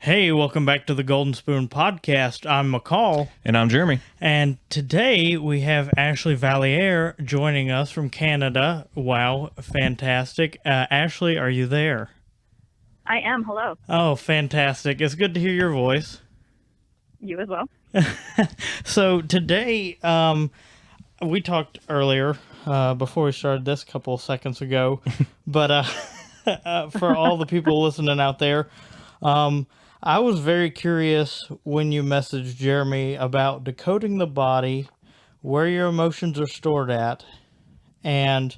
Hey, welcome back to the Golden Spoon Podcast. I'm McCall. And I'm Jeremy. And today we have Ashley Valliere joining us from Canada. Wow, fantastic. Ashley, are you there? I am. Hello. Oh, fantastic. It's good to hear your voice. You as well. So today, we talked earlier, before we started this a couple of seconds ago, but for all the people listening out there, I was very curious when you messaged Jeremy about decoding the body, where your emotions are stored at, and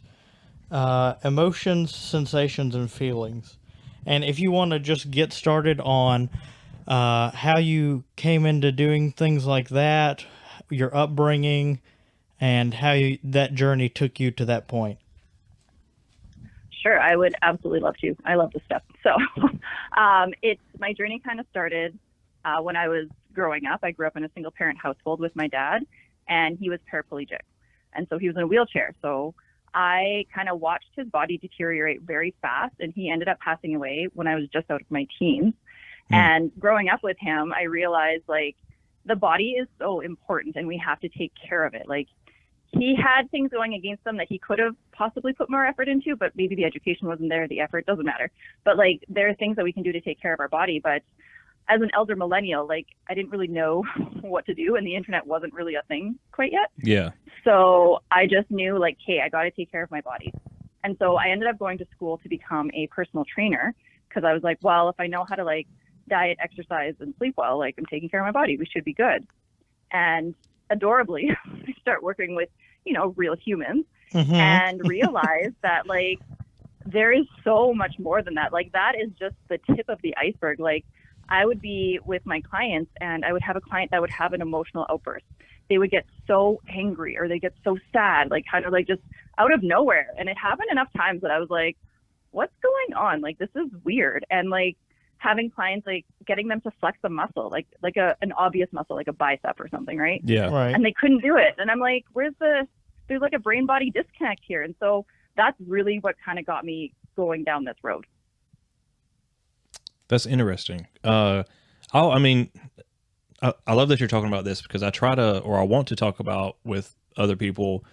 emotions, sensations, and feelings. And if you want to just get started on how you came into doing things like that, your upbringing, and how that journey took you to that point. Sure, I would absolutely love to. I love this stuff. So my journey kind of started when I was growing up. I grew up in a single parent household with my dad, and he was paraplegic. And so he was in a wheelchair. So I kind of watched his body deteriorate very fast, and he ended up passing away when I was just out of my teens. And growing up with him, I realized like the body is so important and we have to take care of it. Like he had things going against him that he could have possibly put more effort into, but maybe the education wasn't there, the effort doesn't matter. But like there are things that we can do to take care of our body. But as an elder millennial, like I didn't really know what to do, and the internet wasn't really a thing quite yet. Yeah. So I just knew like, hey, I got to take care of my body. And so I ended up going to school to become a personal trainer because I was like, well, if I know how to like diet, exercise, and sleep well, like I'm taking care of my body, we should be good. And adorably, I start working with, real humans and realize that like there is so much more than that. Like that is just the tip of the iceberg. Like I would be with my clients and I would have a client that would have an emotional outburst. They would get so angry or they get so sad, like kind of like just out of nowhere. And it happened enough times that I was like, what's going on? Like this is weird. And like having clients, like getting them to flex a muscle, like an obvious muscle, like a bicep or something, right? Yeah. Right. And they couldn't do it. And I'm like, there's like a brain body disconnect here. And so that's really what kind of got me going down this road. That's interesting. I love that you're talking about this because I want to talk about with other people,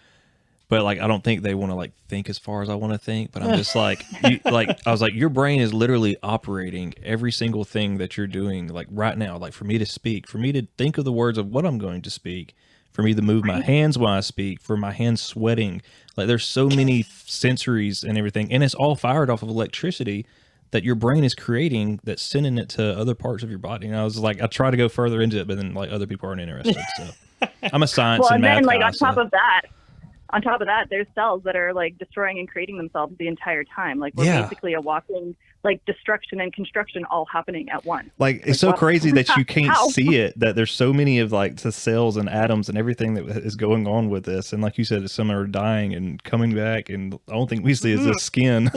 but like I don't think they want to like think as far as I want to think. But I'm just like, I was like, your brain is literally operating every single thing that you're doing, like right now. Like for me to speak, for me to think of the words of what I'm going to speak, for me to move my hands when I speak, for my hands sweating. Like there's so many sensories and everything, and it's all fired off of electricity that your brain is creating that's sending it to other parts of your body. And I was like, I try to go further into it, but then like other people aren't interested. So I'm a science and math then like guy, on top of that, there's cells that are like destroying and creating themselves the entire time. Like we're basically a walking like destruction and construction all happening at once. Like it's so crazy that you can't see it, that there's so many of like the cells and atoms and everything that is going on with this. And like you said, some are dying and coming back. And the only thing we see is the skin.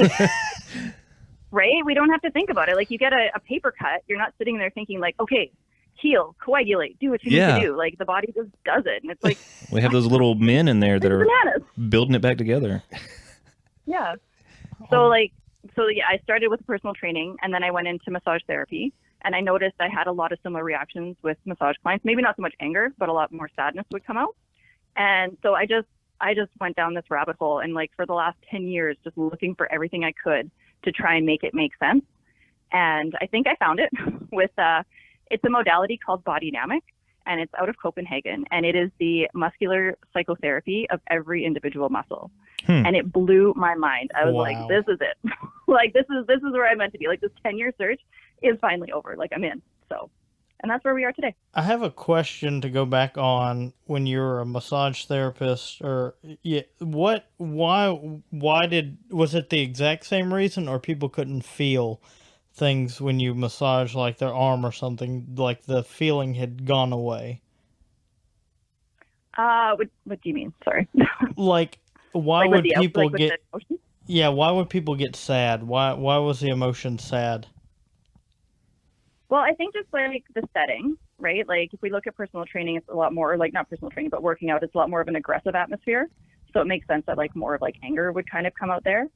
Right? We don't have to think about it. Like you get a paper cut, you're not sitting there thinking like, okay, heal, coagulate, do what you need to do. Like the body just does it. And it's like we have those little men in there that are bananas. Building it back together. Yeah. So I started with personal training and then I went into massage therapy, and I noticed I had a lot of similar reactions with massage clients. Maybe not so much anger, but a lot more sadness would come out. And so I just went down this rabbit hole, and like for the last 10 years, just looking for everything I could to try and make it make sense. And I think I found it with, it's a modality called Bodynamic, and it's out of Copenhagen, and it is the muscular psychotherapy of every individual muscle. And it blew my mind. I was like, this is it. Like, this is where I meant to be. Like this 10-year search is finally over. Like I'm in. So, and that's where we are today. I have a question to go back on when you were a massage therapist, was it the exact same reason, or people couldn't feel things when you massage like their arm or something, like the feeling had gone away? What do you mean? Sorry. Like why like would the, people like get why would people get sad? Why was the emotion sad? Well, I think just like the setting, right? Like if we look at personal training, it's a lot more like not personal training, but working out, it's a lot more of an aggressive atmosphere. So it makes sense that like more of like anger would kind of come out there.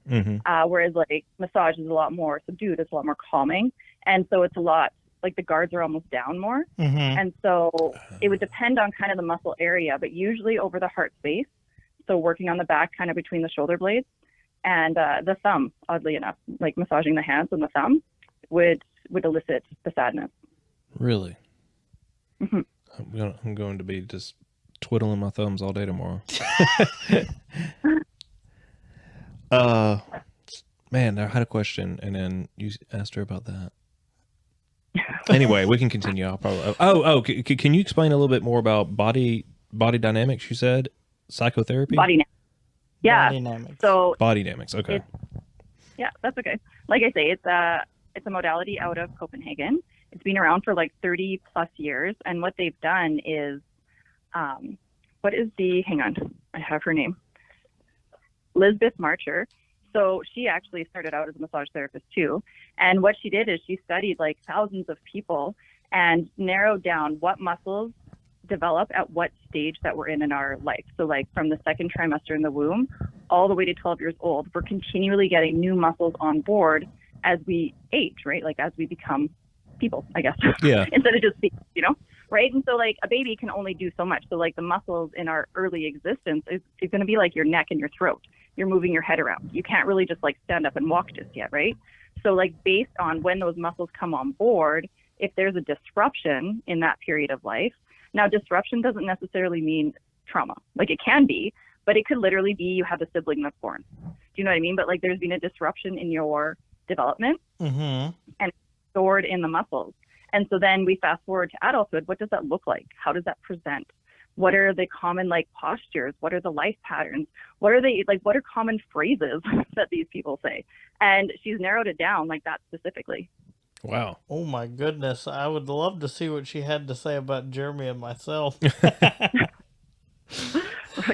Whereas like massage is a lot more subdued. It's a lot more calming. And so it's a lot like the guards are almost down more. Mm-hmm. And so it would depend on kind of the muscle area, but usually over the heart space. So working on the back, kind of between the shoulder blades, and the thumb, oddly enough, like massaging the hands and the thumb would elicit the sadness. Really? Mm-hmm. I'm going to be just twiddling my thumbs all day tomorrow. Man, I had a question, and then you asked her about that. Anyway, we can continue. I'll probably. Can you explain a little bit more about body dynamics? You said psychotherapy. Bodynamic. Yeah. Bodynamics. So Bodynamics. Okay. Yeah, that's okay. Like I say, it's a modality out of Copenhagen. It's been around for like 30 plus years, and what they've done is, hang on, I have her name, Lisbeth Marcher. So she actually started out as a massage therapist too, and what she did is she studied like thousands of people and narrowed down what muscles develop at what stage that we're in our life. So like from the second trimester in the womb all the way to 12 years old, we're continually getting new muscles on board as we age, right? Like as we become people, I guess. Yeah. Instead of just being, right? And so like a baby can only do so much. So like the muscles in our early existence is going to be like your neck and your throat. You're moving your head around. You can't really just like stand up and walk just yet, right? So like based on when those muscles come on board, if there's a disruption in that period of life, now disruption doesn't necessarily mean trauma. Like it can be, but it could literally be you have a sibling that's born. Do you know what I mean? But like there's been a disruption in your development Mm-hmm. and stored in the muscles. And so then we fast forward to adulthood. What does that look like? How does that present? What are the common like postures? What are the life patterns? What are common phrases that these people say? And she's narrowed it down like that specifically. Wow. Oh my goodness. I would love to see what she had to say about Jeremy and myself.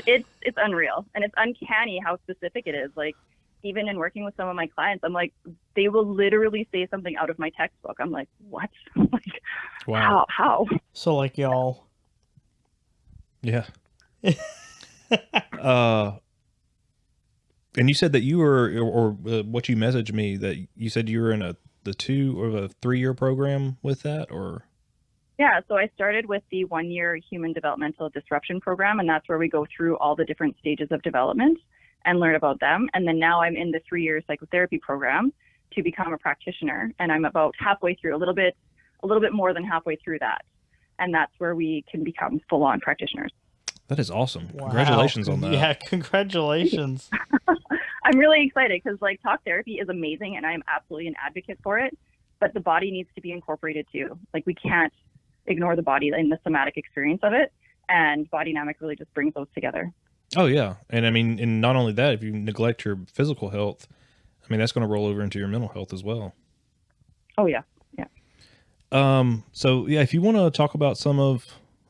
It's unreal. And it's uncanny how specific it is. Like even in working with some of my clients, I'm like, they will literally say something out of my textbook. I'm like, what? Like, Wow. How? So like y'all. Yeah. And you said that you were, or what you messaged me, that you said you were in the 2 or the 3-year program with that, or? Yeah, so I started with the 1-year human developmental disruption program, and that's where we go through all the different stages of development and learn about them. And then now I'm in the 3-year psychotherapy program to become a practitioner, and I'm about halfway through, a little bit more than halfway through that. And that's where we can become full-on practitioners. That is awesome. Wow. Congratulations on that. Yeah, congratulations. I'm really excited because like talk therapy is amazing and I'm absolutely an advocate for it, but the body needs to be incorporated too. Like we can't ignore the body and the somatic experience of it, and Bodynamic really just brings those together. Oh yeah. And I mean, and not only that, if you neglect your physical health, I mean, that's going to roll over into your mental health as well. Oh yeah. Yeah. So yeah, if you want to talk about some of,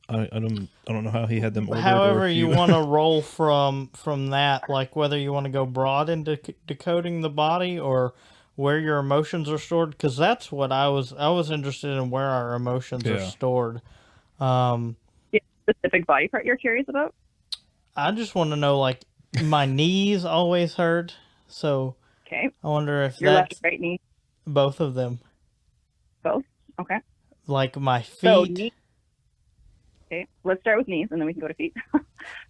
I don't know how he had them ordered. However you want to roll from that, like whether you want to go broad into decoding the body or where your emotions are stored, because that's what I was interested in, where our emotions are stored. Specific body part you're curious about? I just want to know, like, my knees always hurt, so okay. I wonder if your that's left or right knee. both of them. Both? Okay. Like my feet. So okay, let's start with knees and then we can go to feet.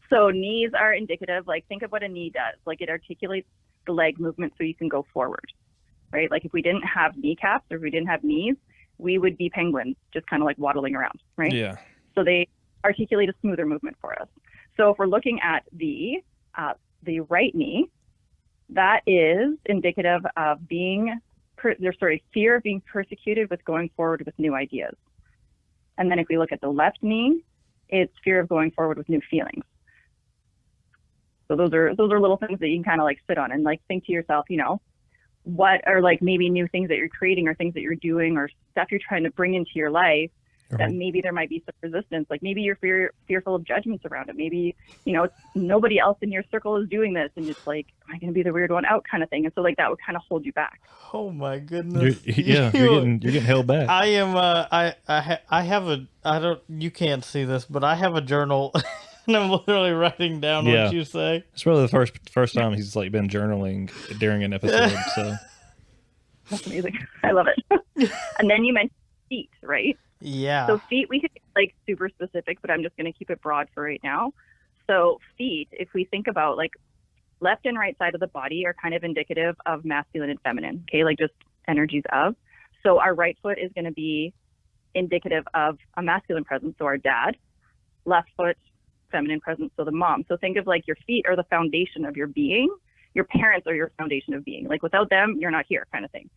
So knees are indicative, like think of what a knee does. Like it articulates the leg movement so you can go forward, right? Like if we didn't have kneecaps or if we didn't have knees, we would be penguins, just kind of like waddling around, right? Yeah. So they articulate a smoother movement for us. So if we're looking at the right knee, that is indicative of fear of being persecuted with going forward with new ideas. And then if we look at the left knee, it's fear of going forward with new feelings. So those are little things that you can kind of like sit on and like think to yourself, what are like maybe new things that you're creating or things that you're doing or stuff you're trying to bring into your life that maybe there might be some resistance. Like maybe you're fearful of judgments around it. Maybe, it's nobody else in your circle is doing this and it's like, am I going to be the weird one out kind of thing. And so like that would kind of hold you back. Oh my goodness. You're getting held back. I am, you can't see this, but I have a journal and I'm literally writing down what you say. It's probably the first time he's like been journaling during an episode. So that's amazing. I love it. And then you mentioned feet, right? Yeah. So feet, we could get like super specific, but I'm just going to keep it broad for right now. So feet, if we think about like left and right side of the body are kind of indicative of masculine and feminine, okay? Like just energies of. So our right foot is going to be indicative of a masculine presence, so our dad. Left foot, feminine presence, so the mom. So think of like your feet are the foundation of your being. Your parents are your foundation of being. Like without them, you're not here, kind of thing.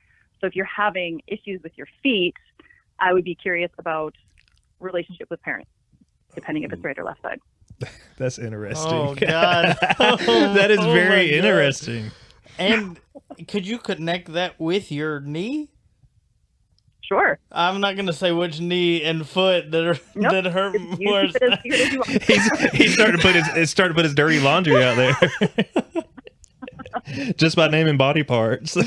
So if you're having issues with your feet, I would be curious about relationship with parents, depending if it's right or left side. That's interesting. Oh, God. That is Oh, my very God. interesting. And could you connect that with your knee? Sure. I'm not going to say which knee and foot that hurt You more. keep it as weird as you want. He's starting to put his dirty laundry out there. Just by naming body parts.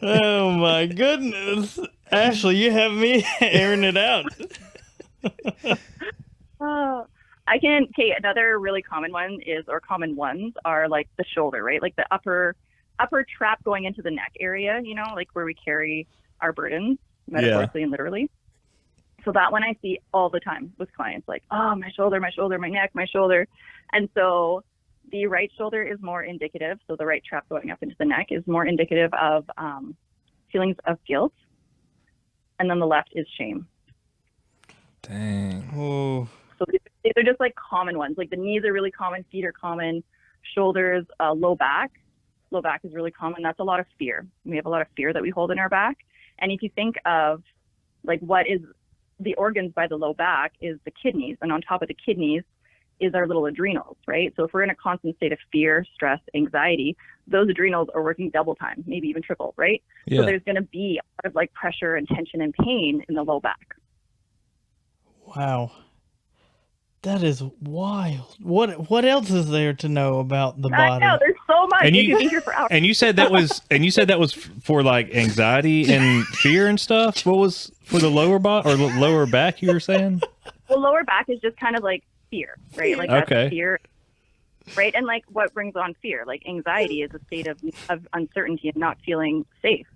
Oh my goodness. Ashley, you have me airing it out. Okay, another really common one is, or common ones are like the shoulder, right? Like the upper trap going into the neck area, you know, like where we carry our burdens, metaphorically and literally. So that one I see all the time with clients, like, oh, my shoulder, my neck, my shoulder. And so the right shoulder is more indicative. So the right trap going up into the neck is more indicative of feelings of guilt. And then the left is shame. Dang. Oh. So these are just like common ones. Like the knees are really common, feet are common, shoulders, low back. Low back is really common. That's a lot of fear. We have a lot of fear that we hold in our back. And if you think of like what is the organs by the low back is the kidneys. And on top of the kidneys is our little adrenals, right? So if we're in a constant state of fear, stress, anxiety, those adrenals are working double time, maybe even triple, right? Yeah. So there's going to be a lot of like pressure and tension and pain in the low back. Wow. That is wild. What else is there to know about the body? I know, there's so much. And You you- could be here for hours. And you said that was for like anxiety and fear and stuff. What was for the lower body or lower back? You were saying? Well, lower back is just kind of like fear, right? Like that's Okay. fear, right? And like what brings on fear? Like anxiety is a state of uncertainty and not feeling safe,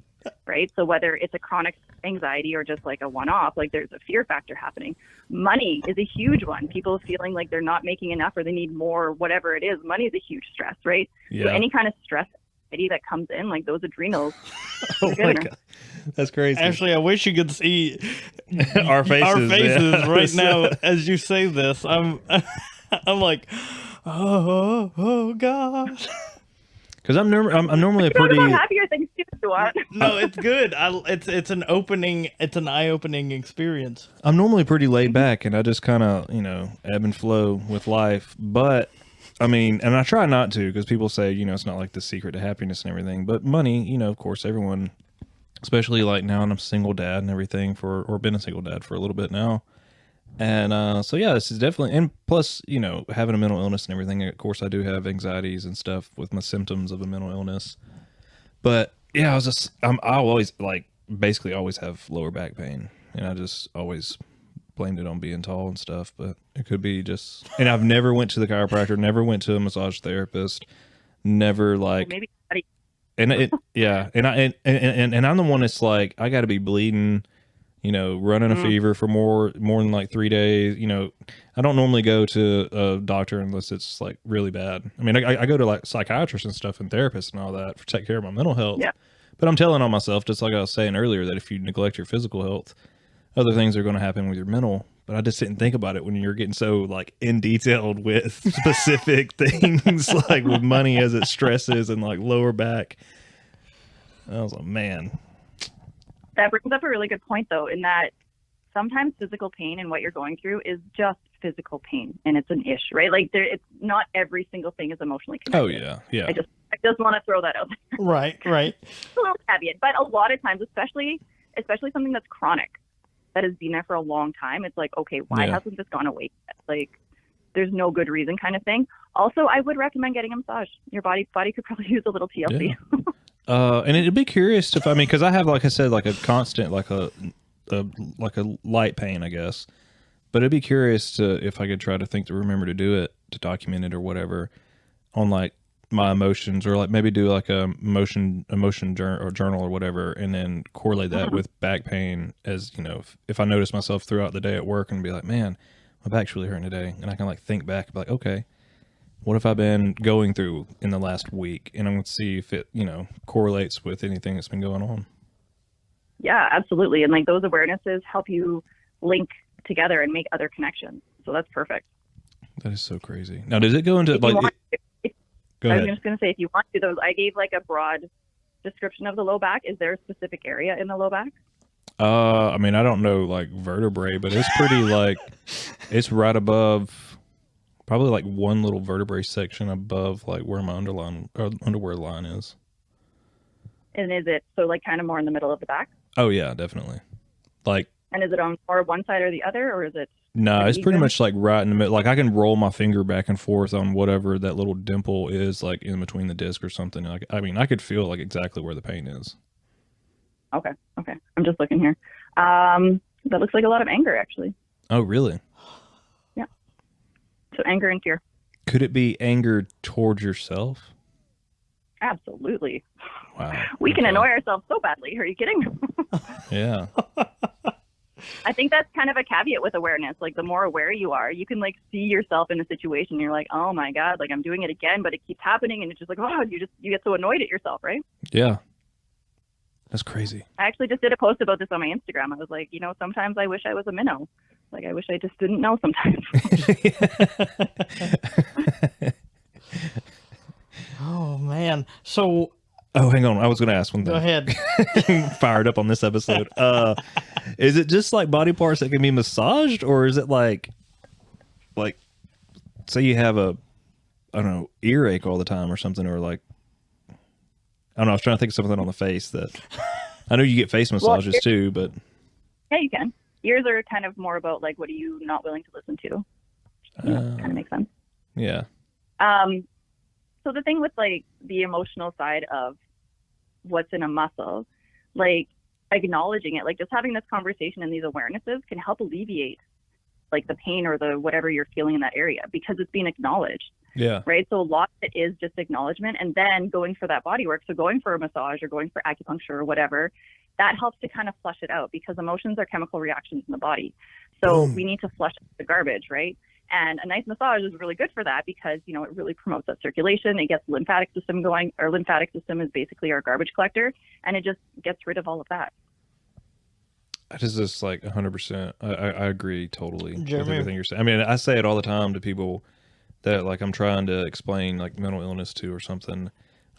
right? So whether it's a chronic anxiety or just like a one-off, like there's a fear factor happening. Money is a huge one. People feeling like they're not making enough or they need more, whatever it is. Money is a huge stress, right? Yeah. So any kind of stress that comes in, like those adrenals. Oh my God. That's crazy. Actually, I wish you could see Our faces, yeah. right now as you say this. I'm like, oh God. Because I'm normally a pretty. About happier things too, if you want. No, it's good. It's an eye-opening experience. I'm normally pretty laid back, and I just kind of ebb and flow with life. But I mean, and I try not to, because people say it's not like the secret to happiness and everything. But money, of course, everyone, especially like now, and I'm a single dad and everything or been a single dad for a little bit now. And so yeah, this is definitely, and plus having a mental illness and everything. Of course, I do have anxieties and stuff with my symptoms of a mental illness. But yeah, I always basically always have lower back pain, and I just always blamed it on being tall and stuff. But it could be just, and I've never went to the chiropractor, never went to a massage therapist, never Maybe and it yeah, and I'm the one that's like I got to be bleeding. Running a fever for more than like 3 days. I don't normally go to a doctor unless it's like really bad. I mean, I go to like psychiatrists and stuff and therapists and all that to take care of my mental health. Yeah. But I'm telling on myself, just like I was saying earlier, that if you neglect your physical health, other things are going to happen with your mental. But I just didn't think about it when you're getting so like in detailed with specific things like with money as it stresses and like lower back. I was like, man. That brings up a really good point, though, in that sometimes physical pain and what you're going through is just physical pain, and it's an issue, right? Like, it's not every single thing is emotionally connected. Oh yeah. I just want to throw that out there. Right. It's a little caveat, but a lot of times, especially something that's chronic, that has been there for a long time, it's like, okay, why hasn't this gone away yet? Like, there's no good reason, kind of thing. Also, I would recommend getting a massage. Your body could probably use a little TLC. Yeah. And it'd be curious because I have, like I said, like a constant, like a light pain, I guess. But it'd be curious if I could try to remember to do it, to document it or whatever, on like my emotions, or like maybe do like a emotion journal or whatever, and then correlate that with back pain. As you know, if I notice myself throughout the day at work and be like, man, my back's really hurting today, and I can like think back and be like, okay, what have I been going through in the last week, and I'm going to see if it, you know, correlates with anything that's been going on. Yeah, absolutely. And like those awarenesses help you link together and make other connections. So that's perfect. That is so crazy. Now, does it go into Go ahead. I was just going to say, if you want to, those, I gave like a broad description of the low back. Is there a specific area in the low back? I mean, I don't know like vertebrae, but it's pretty like it's right above, probably like one little vertebrae section above like where my underwear line is. And is it so like kind of more in the middle of the back? Oh yeah, definitely. Like, and is it on more one side or the other, or is it? No, it's pretty much like right in the middle. Like I can roll my finger back and forth on whatever that little dimple is, like in between the disc or something. Like, I mean, I could feel like exactly where the pain is. Okay. I'm just looking here. That looks like a lot of anger, actually. Oh, really? Yeah. So anger and fear. Could it be anger towards yourself? Absolutely. Wow. We can annoy ourselves so badly. Are you kidding? Yeah. I think that's kind of a caveat with awareness. Like the more aware you are, you can like see yourself in a situation. You're like, oh my God, like I'm doing it again, but it keeps happening. And it's just like, oh, you get so annoyed at yourself, right? Yeah. That's crazy. I actually just did a post about this on my Instagram. I was like, you know, sometimes I wish I was a minnow. Like I wish I just didn't know sometimes. Oh man. So oh, hang on. I was going to ask one thing. Go ahead. Fired up on this episode. Is it just like body parts that can be massaged, or is it like say you have a, I don't know, earache all the time or something, or like, I don't know. I was trying to think of something on the face that I know you get face massages too, but yeah, you can. Ears are kind of more about like, what are you not willing to listen to? Kind of makes sense. Yeah. So the thing with like the emotional side of what's in a muscle, like acknowledging it, like just having this conversation and these awarenesses can help alleviate like the pain or the whatever you're feeling in that area, because it's being acknowledged. Yeah. Right. So a lot of it is just acknowledgement, and then going for that body work. So going for a massage or going for acupuncture or whatever, that helps to kind of flush it out, because emotions are chemical reactions in the body. So we need to flush the garbage, right? And a nice massage is really good for that, because, you know, it really promotes that circulation. It gets the lymphatic system going. Our lymphatic system is basically our garbage collector, and it just gets rid of all of that. That is just like 100%. I agree totally with Jeremy. everything you're saying. I mean, I say it all the time to people that like I'm trying to explain like mental illness to or something,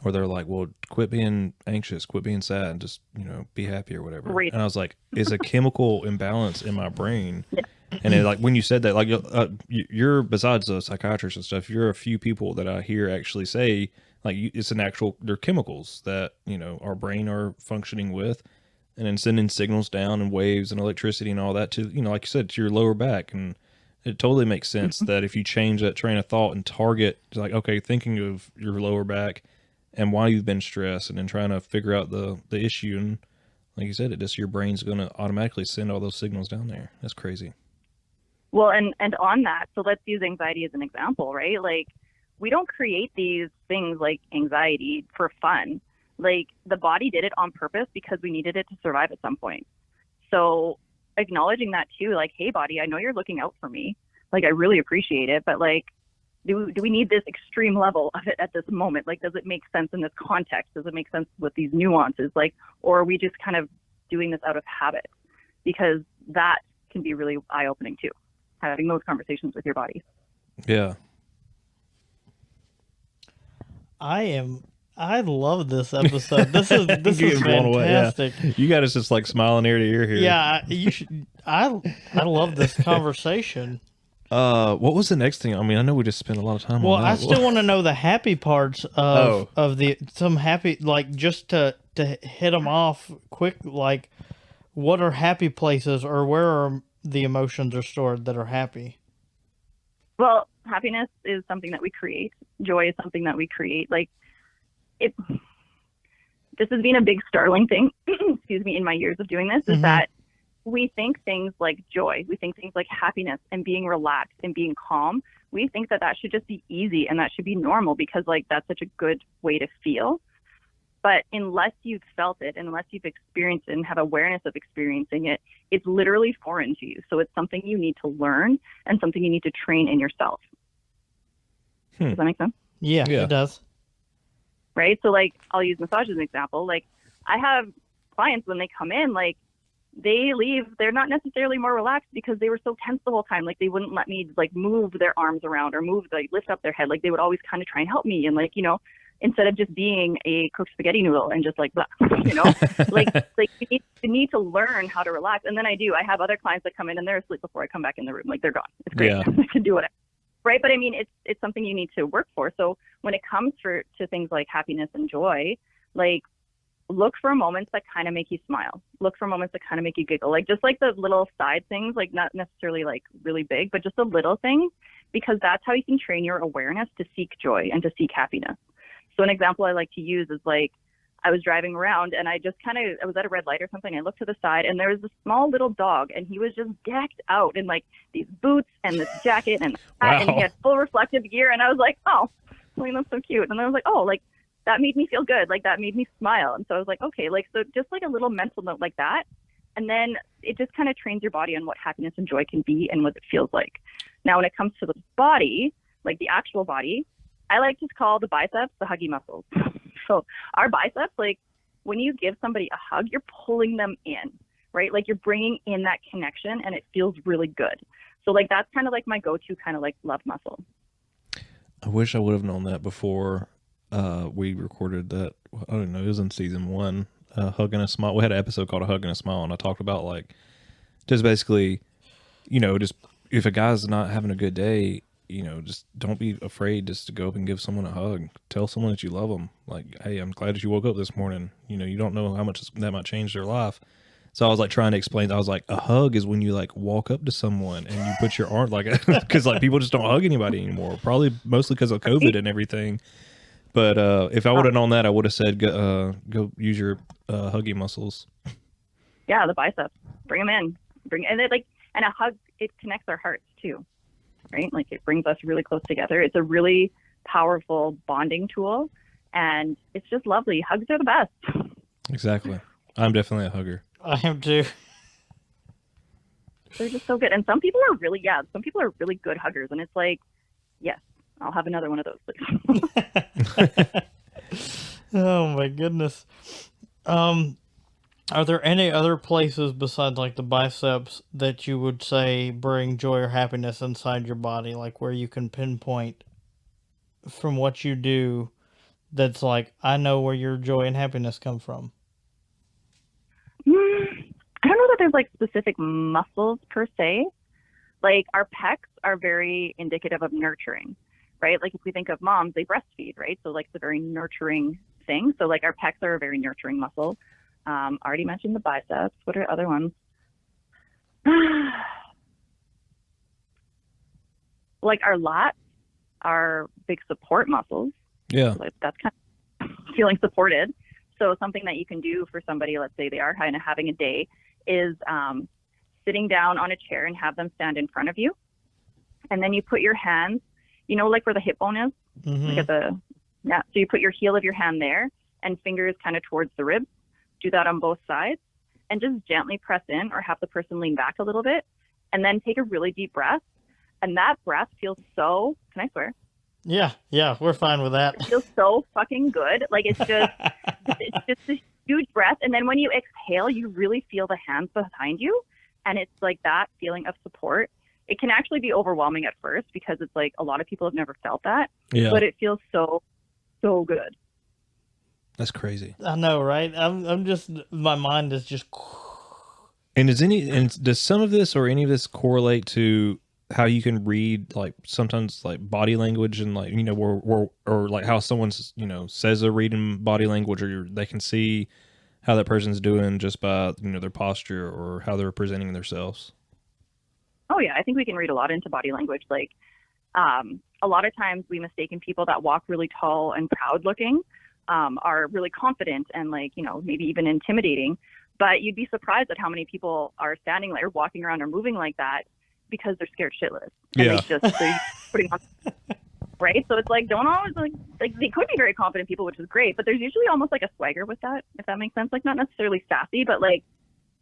or they're like, well, quit being anxious, quit being sad, and just, you know, be happy or whatever. Great. And I was like, it's a chemical imbalance in my brain. And it, like when you said that, like you're, besides the psychiatrists and stuff, you're a few people that I hear actually say like it's an actual, they're chemicals that, you know, our brain are functioning with, and then sending signals down and waves and electricity and all that to, you know, like you said, to your lower back. And it totally makes sense that if you change that train of thought and target, like, okay, thinking of your lower back and why you've been stressed, and then trying to figure out the issue, and like you said, it just, your brain's going to automatically send all those signals down there. That's crazy. Well, and on that, so let's use anxiety as an example, right? Like, we don't create these things like anxiety for fun. Like, the body did it on purpose because we needed it to survive at some point. So acknowledging that too, like, hey, body, I know you're looking out for me. Like, I really appreciate it, but like, do we need this extreme level of it at this moment? Like, does it make sense in this context? Does it make sense with these nuances? Like, or are we just kind of doing this out of habit? Because that can be really eye-opening too, having those conversations with your body. Yeah. I love this episode. This is fantastic. Yeah. You got us just like smiling ear to ear here. Yeah, you should. I love this conversation. What was the next thing? I mean, I know we just spent a lot of time on that. Well, I still want to know the happy parts of some happy, like, just to hit them off quick. Like, what are happy places, or where are the emotions are stored that are happy? Well, happiness is something that we create. Joy is something that we create. Like, this has been a big startling thing, excuse me, in my years of doing this, is that we think things like joy, we think things like happiness and being relaxed and being calm. We think that that should just be easy and that should be normal because like that's such a good way to feel. But unless you've felt it, unless you've experienced it and have awareness of experiencing it, it's literally foreign to you. So it's something you need to learn and something you need to train in yourself. Does that make sense? Yeah, it does. Right? So like, I'll use massage as an example. Like I have clients when they come in, like they leave, they're not necessarily more relaxed because they were so tense the whole time. Like they wouldn't let me like move their arms around or lift up their head. Like they would always kind of try and help me. And like, you know, instead of just being a cooked spaghetti noodle and just like, blah, you know, like you need to learn how to relax. And then I have other clients that come in and they're asleep before I come back in the room. Like they're gone. It's great. Yeah. I can do whatever. Right. But I mean, it's something you need to work for. So when it comes to things like happiness and joy, like look for moments that kind of make you smile. Look for moments that kind of make you giggle. Like just like the little side things, like not necessarily like really big, but just the little things, because that's how you can train your awareness to seek joy and to seek happiness. So an example I like to use is like, I was driving around and I was at a red light or something. I looked to the side and there was this small little dog and he was just decked out in like these boots and this jacket and hat, and he had full reflective gear. And I was like, oh, I mean, that's so cute. And I was like, oh, like that made me feel good. Like that made me smile. And so I was like, okay, like, so just like a little mental note like that. And then it just kind of trains your body on what happiness and joy can be and what it feels like. Now, when it comes to the body, like the actual body, I like to call the biceps the huggy muscles. So our biceps, like when you give somebody a hug, you're pulling them in, right? Like you're bringing in that connection and it feels really good. So like, that's kind of like my go-to kind of like love muscle. I wish I would have known that before we recorded that. I don't know. It was in season 1, Hug and a Smile. We had an episode called A Hug and a Smile, and I talked about like just basically, you know, just if a guy's not having a good day, you know, just don't be afraid just to go up and give someone a hug. Tell someone that you love them. Like, hey, I'm glad that you woke up this morning. You know, you don't know how much that might change their life. So I was like trying to explain. I was like, a hug is when you like walk up to someone and you put your arm like, because like people just don't hug anybody anymore. Probably mostly because of COVID and everything. But if I would have known that, I would have said go use your huggy muscles. Yeah, the biceps. Bring them in. And it like, and a hug, it connects our hearts too. Right? Like it brings us really close together. It's a really powerful bonding tool and it's just lovely. Hugs are the best. Exactly. I'm definitely a hugger. I am too. They're just so good. And some people are really good huggers. And it's like, yes, I'll have another one of those, please. Oh my goodness. Are there any other places besides like the biceps that you would say bring joy or happiness inside your body, like where you can pinpoint from what you do that's like, I know where your joy and happiness come from? I don't know that there's like specific muscles per se. Like our pecs are very indicative of nurturing, right? Like if we think of moms, they breastfeed, right? So like it's a very nurturing thing. So like our pecs are a very nurturing muscle. Already mentioned the biceps. What are other ones? Like our lats are big support muscles. Yeah. Like that's kind of feeling supported. So something that you can do for somebody, let's say they are kind of having a day, is sitting down on a chair and have them stand in front of you. And then you put your hands, you know, like where the hip bone is, like at the, yeah. So you put your heel of your hand there and fingers kind of towards the ribs. Do that on both sides and just gently press in or have the person lean back a little bit and then take a really deep breath. And that breath feels so, can I swear? Yeah, we're fine with that. It feels so fucking good. Like it's just a huge breath. And then when you exhale, you really feel the hands behind you. And it's like that feeling of support. It can actually be overwhelming at first because it's like a lot of people have never felt that. Yeah. But it feels so, so good. That's crazy. I know, right? I'm just, my mind is just. And does some of this or any of this correlate to how you can read like sometimes like body language and like, you know, or like how someone's, you know, says they're reading body language, or they can see how that person's doing just by, you know, their posture or how they're presenting themselves? Oh yeah, I think we can read a lot into body language. Like a lot of times we mistaken people that walk really tall and proud looking are really confident and like, you know, maybe even intimidating. But you'd be surprised at how many people are standing like or walking around or moving like that because they're scared shitless. And they're putting on, right? So it's like, don't always like they could be very confident people, which is great, but there's usually almost like a swagger with that, if that makes sense. Like not necessarily sassy, but like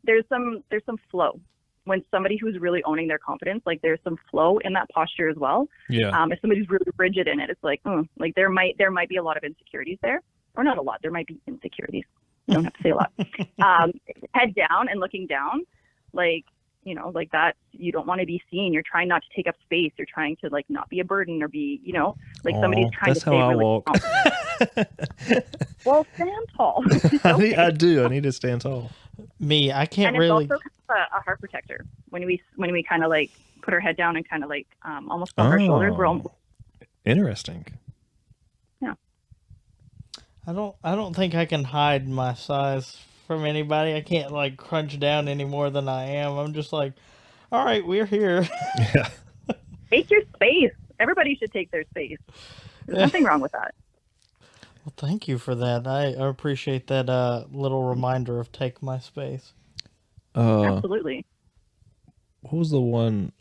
there's some flow. When somebody who's really owning their confidence, like there's some flow in that posture as well. Yeah. If somebody's really rigid in it, it's like, like there might be a lot of insecurities there, or not a lot. There might be insecurities. You don't have to say a lot. Head down and looking down, like, you know, like that. You don't want to be seen. You're trying not to take up space. You're trying to like not be a burden or be, you know, like somebody's trying to stay really walk. Well, stand tall. I do. I need to stand tall. Me, I can't and really. It's also kind of a heart protector when we kind of like put our head down and kind of like almost on our shoulders. We're almost interesting. Yeah. I don't think I can hide my size from anybody. I can't like crunch down any more than I am. I'm just like, all right, we're here. Yeah. Take your space. Everybody should take their space. There's nothing wrong with that. Well, thank you for that. I appreciate that little reminder of take my space. Absolutely. What was the one?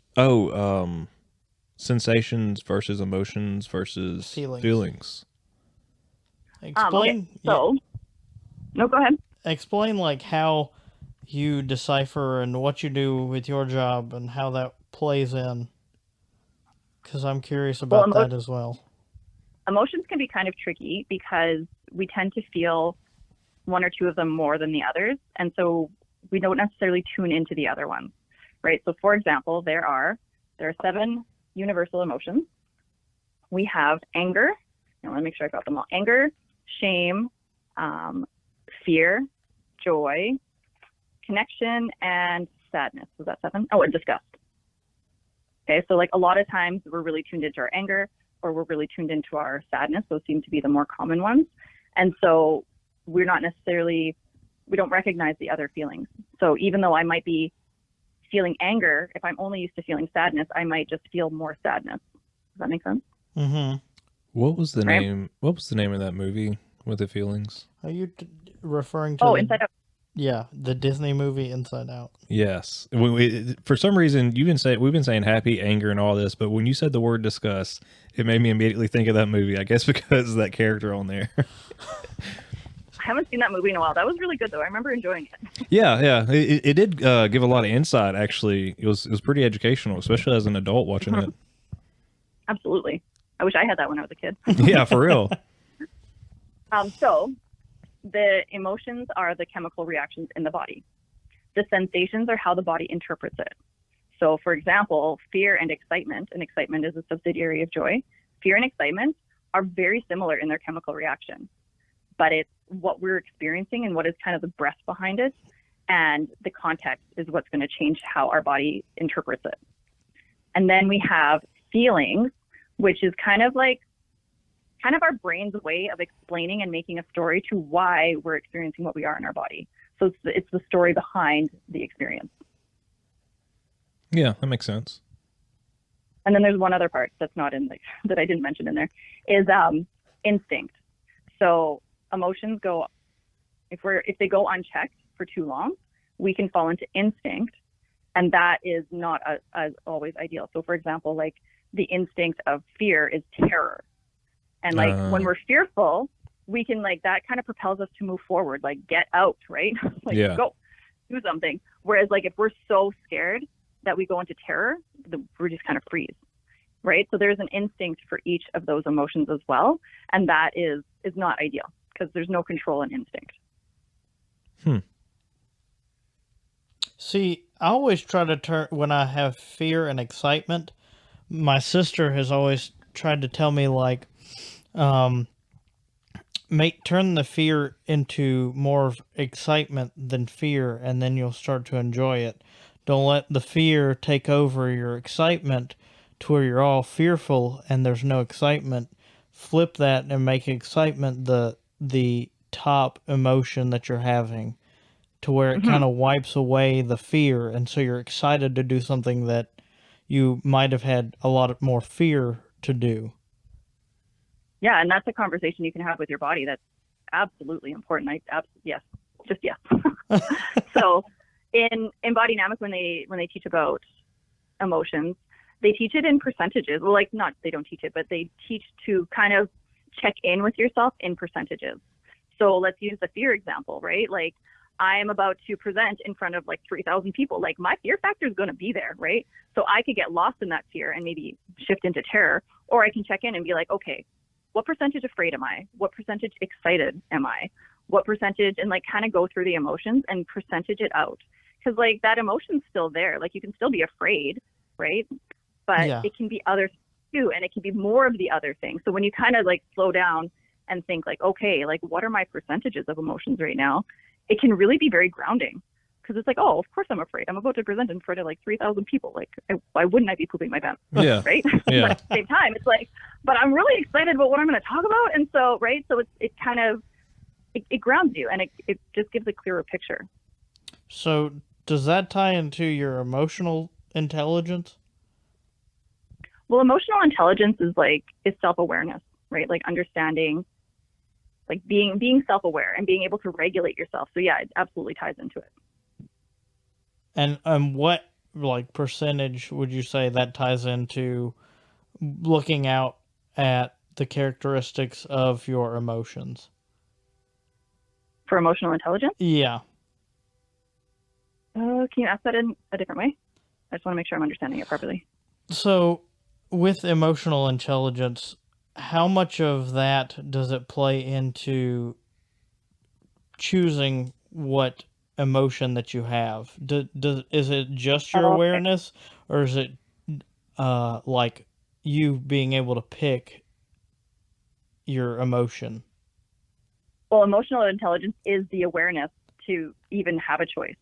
Sensations versus emotions versus feelings. Explain. Okay. So, no, go ahead. Explain like how you decipher and what you do with your job and how that plays in. Because I'm curious about that as well. Emotions can be kind of tricky because we tend to feel one or two of them more than the others. And so we don't necessarily tune into the other ones, right? So for example, there are 7 universal emotions. We have anger. Now, let me make sure I got them all. Anger, shame, fear, joy, connection, and sadness. Was that 7? Oh, and disgust. Okay, so like a lot of times we're really tuned into our anger or we're really tuned into our sadness. Those seem to be the more common ones. And so we don't recognize the other feelings. So even though I might be feeling anger, if I'm only used to feeling sadness, I might just feel more sadness. Does that make sense? Mm-hmm. What was the name? What was the name of that movie with the feelings? Are you referring to? Inside Out. Yeah, the Disney movie Inside Out. Yes. For some reason, we've been saying happy, anger, and all this, but when you said the word disgust, it made me immediately think of that movie. I guess because of that character on there. I haven't seen that movie in a while. That was really good, though. I remember enjoying it. Yeah. It did give a lot of insight. Actually, it was pretty educational, especially as an adult watching it. Absolutely. I wish I had that when I was a kid. Yeah, for real. So the emotions are the chemical reactions in the body. The sensations are how the body interprets it. So, for example, fear and excitement is a subsidiary of joy. Fear and excitement are very similar in their chemical reaction, but it's what we're experiencing and what is kind of the breath behind it, and the context is what's going to change how our body interprets it. And then we have feelings, which is kind of our brain's way of explaining and making a story to why we're experiencing what we are in our body. So it's the story behind the experience. Yeah, that makes sense. And then there's one other part that's not in that I didn't mention in there is instinct. So emotions go, if they go unchecked for too long, we can fall into instinct, and that is not as always ideal. So for example, like the instinct of fear is terror. And like when we're fearful, we can that kind of propels us to move forward, like get out, right? Go do something. Whereas like if we're so scared that we go into terror, we just kind of freeze, right? So there's an instinct for each of those emotions as well. And that is not ideal because there's no control in instinct. See, I always try to turn, when I have fear and excitement, my sister has always tried to tell me turn the fear into more of excitement than fear, and then you'll start to enjoy it. Don't let the fear take over your excitement to where you're all fearful and there's no excitement. Flip that and make excitement the top emotion that you're having, to where it kind of wipes away the fear, and so you're excited to do something that you might have had a lot more fear to do. Yeah, and that's a conversation you can have with your body. That's absolutely important. Yes, just yes. So in Bodynamic, when they teach about emotions, they teach it in percentages. Well, like not they don't teach it, but they teach to kind of check in with yourself in percentages. So let's use the fear example, right? Like I am about to present in front of like 3,000 people. Like my fear factor is going to be there, right? So I could get lost in that fear and maybe shift into terror, or I can check in and be like, okay, what percentage afraid am I? What percentage excited am I? What percentage, and like kind of go through the emotions and percentage it out. Because like that emotion's still there. Like you can still be afraid, right? But it can be other too, and it can be more of the other thing. So when you kind of like slow down and think like, okay, like what are my percentages of emotions right now? It can really be very grounding, because it's like, oh, of course I'm afraid. I'm about to present in front of like 3,000 people. Like, why wouldn't I be pooping my pants? Yeah. Right? Yeah. But at the same time, it's like, but I'm really excited about what I'm going to talk about. And so, right. So it kind of, it grounds you, and it just gives a clearer picture. So does that tie into your emotional intelligence? Well, emotional intelligence is self-awareness, right? Like understanding, like being self-aware and being able to regulate yourself. So yeah, it absolutely ties into it. And what like percentage would you say that ties into looking out at the characteristics of your emotions? For emotional intelligence? Yeah. Can you ask that in a different way? I just want to make sure I'm understanding it properly. So with emotional intelligence, how much of that does it play into choosing what emotion that you have? Is it just your awareness, or is it like you being able to pick your emotion? Well, emotional intelligence is the awareness to even have a choice.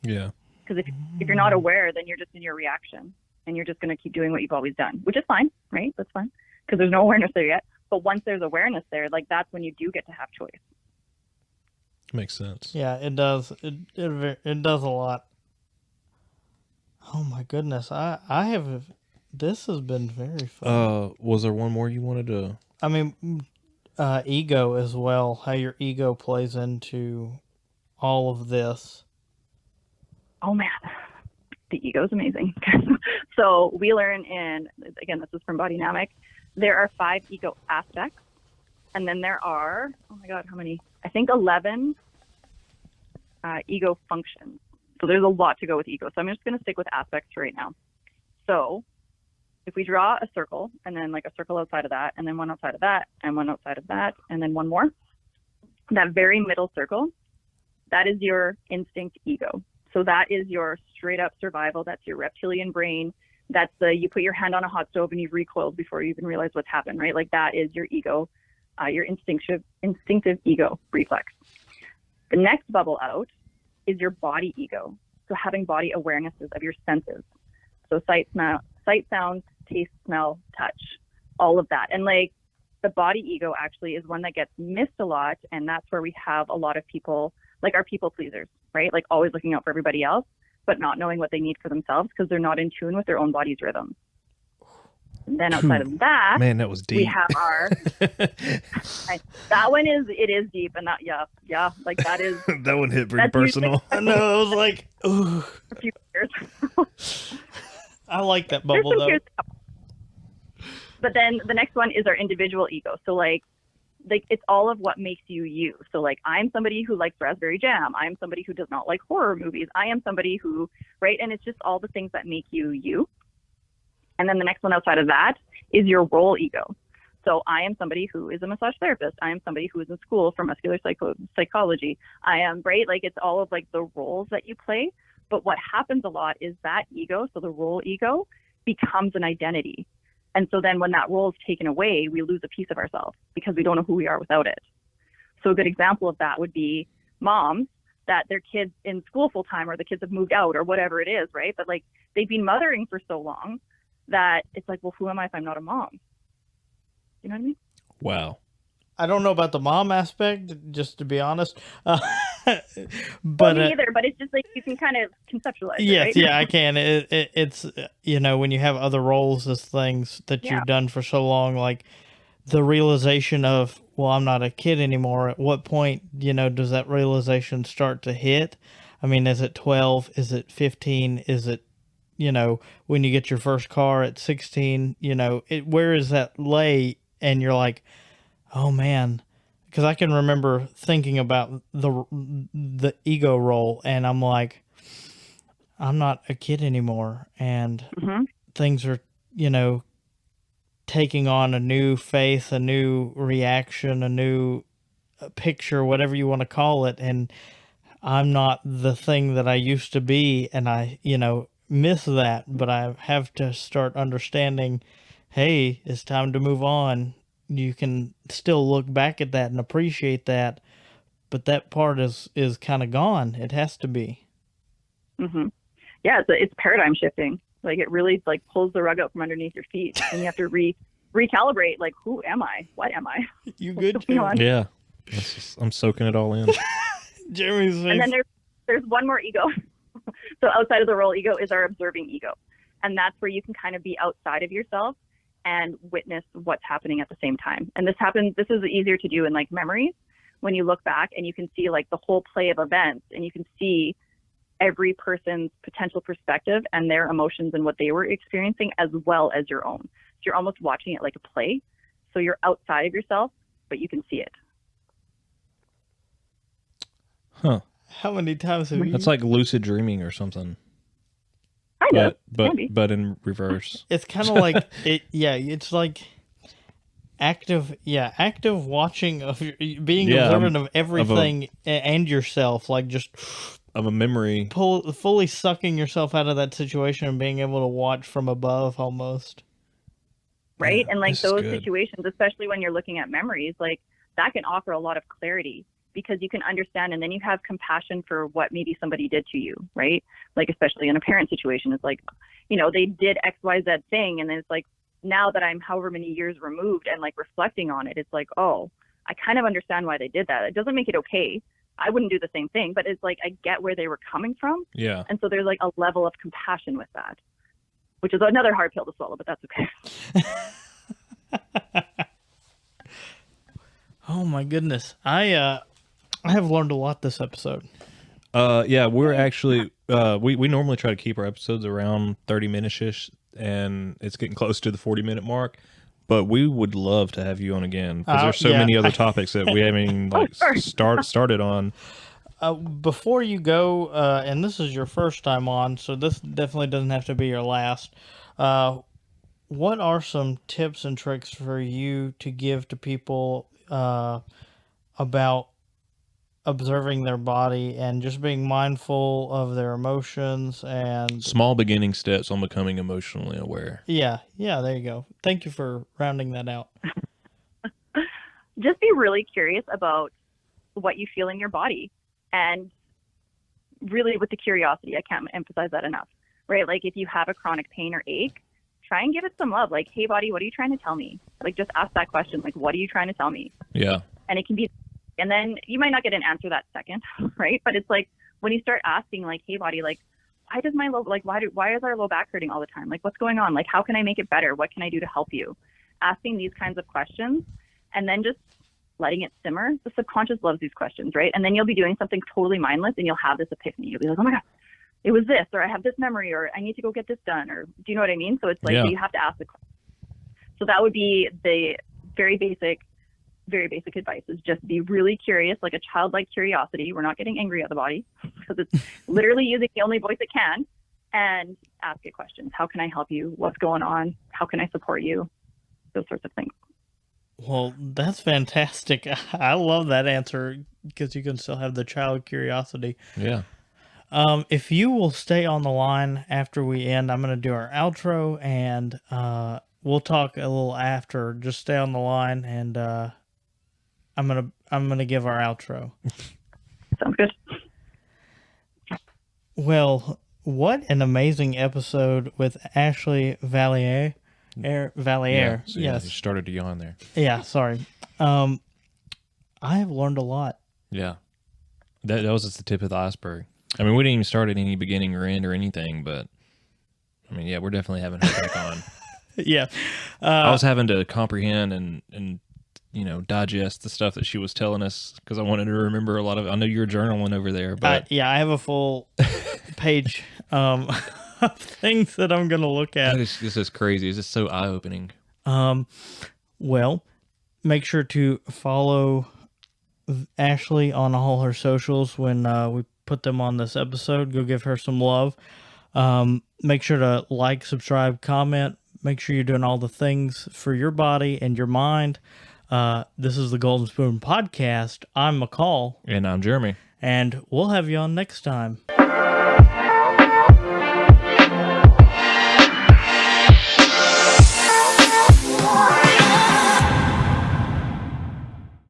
Yeah. Because if you're not aware, then you're just in your reaction, and you're just going to keep doing what you've always done, which is fine, right? That's fine, because there's no awareness there yet. But once there's awareness there, like that's when you do get to have choice. Makes sense. Yeah, it does. It does a lot. Oh my goodness, I have. This has been very fun. Was there one more you wanted to? I mean, ego as well. How your ego plays into all of this. Oh man, the ego is amazing. So we learn again, this is from Bodynamic, there are 5 ego aspects, and then there are, oh my God, how many? I think 11 ego functions. So there's a lot to go with ego. So I'm just going to stick with aspects for right now. So if we draw a circle, and then like a circle outside of that, and then one outside of that, and one outside of that, and then one more, that very middle circle, that is your instinct ego. So that is your straight up survival. That's your reptilian brain. That's you put your hand on a hot stove and you've recoiled before you even realize what's happened, right? Like that is your ego, your instinctive ego reflex. The next bubble out is your body ego. So having body awarenesses of your senses. So sight, sound, taste, smell, touch, all of that. And like the body ego actually is one that gets missed a lot. And that's where we have a lot of people, like our people pleasers, right? Like always looking out for everybody else, but not knowing what they need for themselves because they're not in tune with their own body's rhythm. And then outside of that, man, that was deep. We have our, that one is deep, and that, yeah, like that is. That one hit pretty personal. I know, it was like, ooh. A few years. I like that bubble though. But then the next one is our individual ego. So like it's all of what makes you you. So like I'm somebody who likes raspberry jam. I'm somebody who does not like horror movies. I am somebody who, right? And it's just all the things that make you you. And then the next one outside of that is your role ego. So I am somebody who is a massage therapist. I am somebody who is in school for muscular psychology. I am, right? Like it's all of like the roles that you play. But what happens a lot is that ego, so the role ego, becomes an identity. And so then when that role is taken away, we lose a piece of ourselves because we don't know who we are without it. So a good example of that would be moms that their kids in school full time, or the kids have moved out or whatever it is, right? But like they've been mothering for so long that it's like, well, who am I if I'm not a mom? You know what I mean? Wow. I don't know about the mom aspect, just to be honest. But me either, but it's just like you can kind of conceptualize yes, it, right? Yeah, I can. It's, when you have other roles as things that you've done for so long, like the realization of, well, I'm not a kid anymore. At what point, does that realization start to hit? I mean, is it 12? Is it 15? Is it, when you get your first car at 16, where is that lay? And you're like, oh man, because I can remember thinking about the ego role, and I'm like, I'm not a kid anymore, and things are, taking on a new face, a new reaction, a new picture, whatever you want to call it, and I'm not the thing that I used to be, and I, miss that, but I have to start understanding, hey, it's time to move on. You can still look back at that and appreciate that, but that part is kind of gone. It has to be. Yeah, it's paradigm shifting. Like, it really like pulls the rug out from underneath your feet, and you have to recalibrate. Like, who am I? What am I? You good too? Yeah, I'm soaking it all in. Jeremy's face. And then there's one more ego. So outside of the role ego is our observing ego, and that's where you can kind of be outside of yourself and witness what's happening at the same time. And this is easier to do in like memories, when you look back and you can see like the whole play of events, and you can see every person's potential perspective and their emotions and what they were experiencing, as well as your own. So you're almost watching it like a play. So you're outside of yourself, but you can see it. Huh. How many times have you... That's like lucid dreaming or something. I know. But in reverse. It's kind of like it's like active watching of being observant of everything and yourself, like just of a memory, fully sucking yourself out of that situation and being able to watch from above almost. Right. Yeah, and like those situations, especially when you're looking at memories, like that can offer a lot of clarity, because you can understand, and then you have compassion for what maybe somebody did to you, right? Like, especially in a parent situation, it's like, they did X, Y, Z thing. And then it's like, now that I'm however many years removed and like reflecting on it, it's like, oh, I kind of understand why they did that. It doesn't make it okay. I wouldn't do the same thing, but it's like, I get where they were coming from. Yeah. And so there's like a level of compassion with that, which is another hard pill to swallow, but that's okay. Oh my goodness. I have learned a lot this episode. Yeah, we're actually we normally try to keep our episodes around 30 minutes-ish, and it's getting close to the 40-minute mark. But we would love to have you on again, because there's so many other topics that we haven't even started on. Before you go, and this is your first time on, so this definitely doesn't have to be your last. What are some tips and tricks for you to give to people about observing their body and just being mindful of their emotions and small beginning steps on becoming emotionally aware? Yeah, there you go. Thank you for rounding that out. Just be really curious about what you feel in your body, and really with the curiosity. I can't emphasize that enough, right? Like, if you have a chronic pain or ache, try and give it some love. Like, hey, body, what are you trying to tell me? Like, just ask that question. Like, what are you trying to tell me? Yeah. And it can be, and then you might not get an answer that second, right? But it's like, when you start asking, like, hey, body, like, why does my low, like, why is our low back hurting all the time? Like, what's going on? Like, how can I make it better? What can I do to help you? Asking these kinds of questions, and then just letting it simmer. The subconscious loves these questions, right? And then you'll be doing something totally mindless, and you'll have this epiphany. You'll be like, oh my God, it was this, or I have this memory, or I need to go get this done, or do you know what I mean? So it's like, you have to ask the question. So that would be the very basic advice, is just be really curious, like a childlike curiosity. We're not getting angry at the body, because it's literally using the only voice it can, and ask it questions. How can I help you? What's going on? How can I support you? Those sorts of things. Well, that's fantastic. I love that answer, because you can still have the child curiosity. Yeah. If you will stay on the line after we end, I'm going to do our outro, and we'll talk a little after. Just stay on the line, and I'm gonna give our outro. Sounds good. Well, what an amazing episode with Ashley Valliere. Valliere. Yeah, so yes. You started to yawn there. Yeah, sorry. I have learned a lot. Yeah. That was just the tip of the iceberg. I mean, we didn't even start at any beginning or end or anything, but I mean, yeah, we're definitely having her back on. Yeah. I was having to comprehend and digest the stuff that she was telling us because I wanted to remember a lot of. I know you're journaling over there, but Yeah, I have a full page of things that I'm going to look at. this is crazy. It's just so eye opening. Well, make sure to follow Ashley on all her socials when we put them on this episode. Go give her some love. Make sure to like, subscribe, comment. Make sure you're doing all the things for your body and your mind. This is the Golden Spoon Podcast. I'm McCall. And I'm Jeremy. And we'll have you on next time.